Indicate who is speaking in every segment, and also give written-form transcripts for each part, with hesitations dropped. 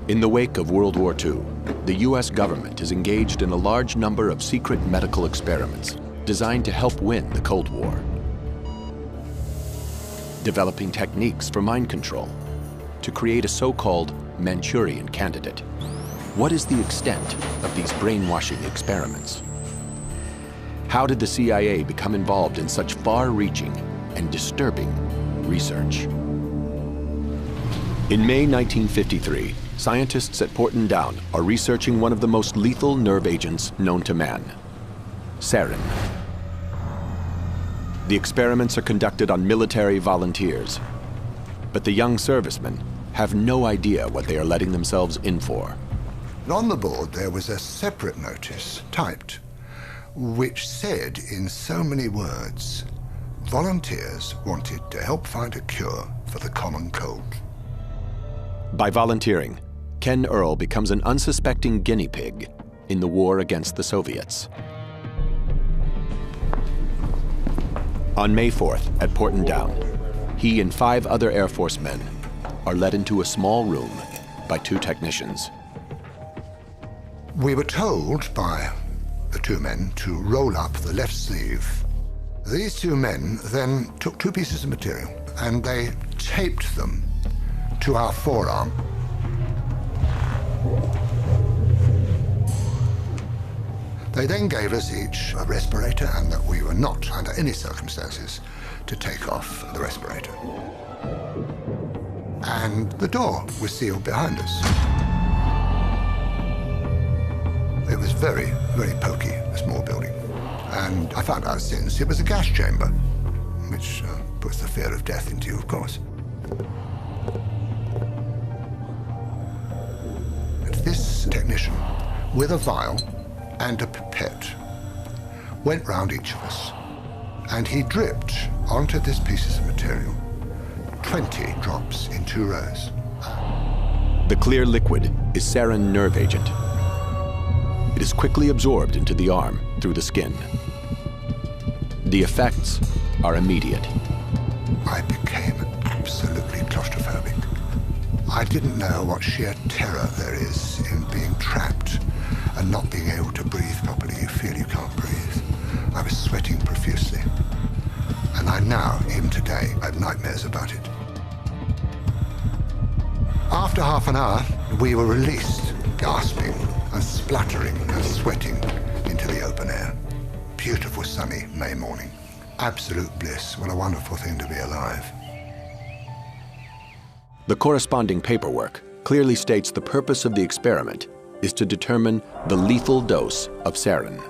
Speaker 1: In the wake of World War II, the US government is engaged in a large number of secret medical experiments designed to help win the Cold War. Developing techniques for mind control to create a so-called Manchurian candidate. What is the extent of these brainwashing experiments? How did the CIA become involved in such far-reaching and disturbing research? In May 1953, scientists at Porton Down are researching one of the most lethal nerve agents known to man, sarin. The experiments are conducted on military volunteers, but the young servicemen have no idea what they are letting themselves in for.
Speaker 2: On the board there was a separate notice, typed, which said in so many words, volunteers wanted to help find a cure for the common cold.
Speaker 1: By volunteering, Ken Earl becomes an unsuspecting guinea pig in the war against the Soviets. On May 4th at Porton Down, he and 5 other Air Force men are led into a small room by 2 technicians.
Speaker 2: We were told by the 2 men to roll up the left sleeve. These 2 men then took 2 pieces of material and they taped them to our forearm. They then gave us each a respirator and that we were not, under any circumstances, to take off the respirator. And the door was sealed behind us. It was very, very poky, a small building. And I found out since it was a gas chamber, which puts the fear of death into you, of course. And this technician, with a vial and a pipette, went round each of us, and he dripped onto this piece of material 20 drops in 2 rows.
Speaker 1: The clear liquid is sarin nerve agent. It is quickly absorbed into the arm through the skin. The effects are immediate.
Speaker 2: I became absolutely claustrophobic. I didn't know what sheer terror there is in being trapped and not being able to breathe properly. You feel you can't breathe. I was sweating profusely. And I now, even today, I have nightmares about it. After half an hour, we were released, gasping and spluttering and sweating into the open air. Beautiful sunny May morning. Absolute bliss. What a wonderful thing to be alive.
Speaker 1: The corresponding paperwork clearly states the purpose of the experiment is to determine the lethal dose of sarin.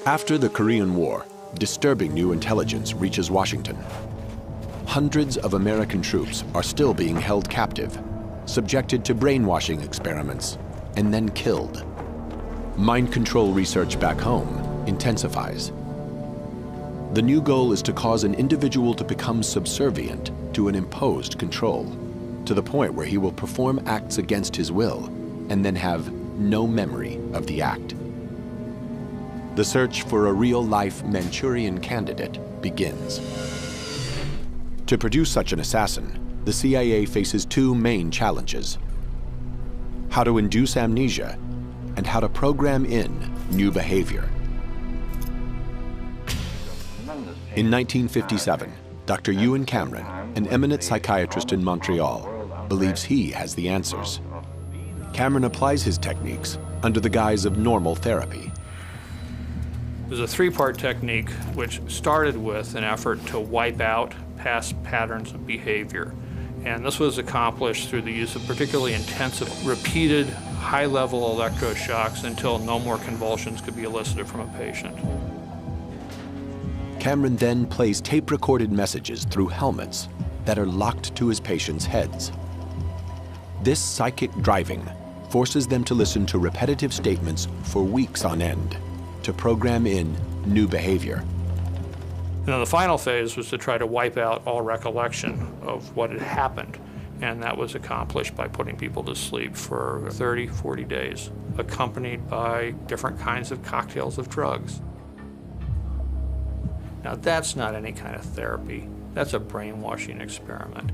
Speaker 1: After the Korean War, disturbing new intelligence reaches Washington. Hundreds of American troops are still being held captive, subjected to brainwashing experiments, and then killed. Mind control research back home intensifies. The new goal is to cause an individual to become subservient to an imposed control, to the point where he will perform acts against his will and then have no memory of the act. The search for a real-life Manchurian candidate begins. To produce such an assassin, the CIA faces 2 main challenges: how to induce amnesia and how to program in new behavior. In 1957, Dr. Ewan Cameron, an eminent psychiatrist in Montreal, believes he has the answers. Cameron applies his techniques under the guise of normal therapy.
Speaker 3: It was a 3-part technique which started with an effort to wipe out past patterns of behavior. And this was accomplished through the use of particularly intensive, repeated, high-level electroshocks until no more convulsions could be elicited from a patient.
Speaker 1: Cameron then plays tape-recorded messages through helmets that are locked to his patients' heads. This psychic driving forces them to listen to repetitive statements for weeks on end to program in new behavior.
Speaker 3: Now, the final phase was to try to wipe out all recollection of what had happened, and that was accomplished by putting people to sleep for 30, 40 days, accompanied by different kinds of cocktails of drugs. Now, that's not any kind of therapy. That's a brainwashing experiment.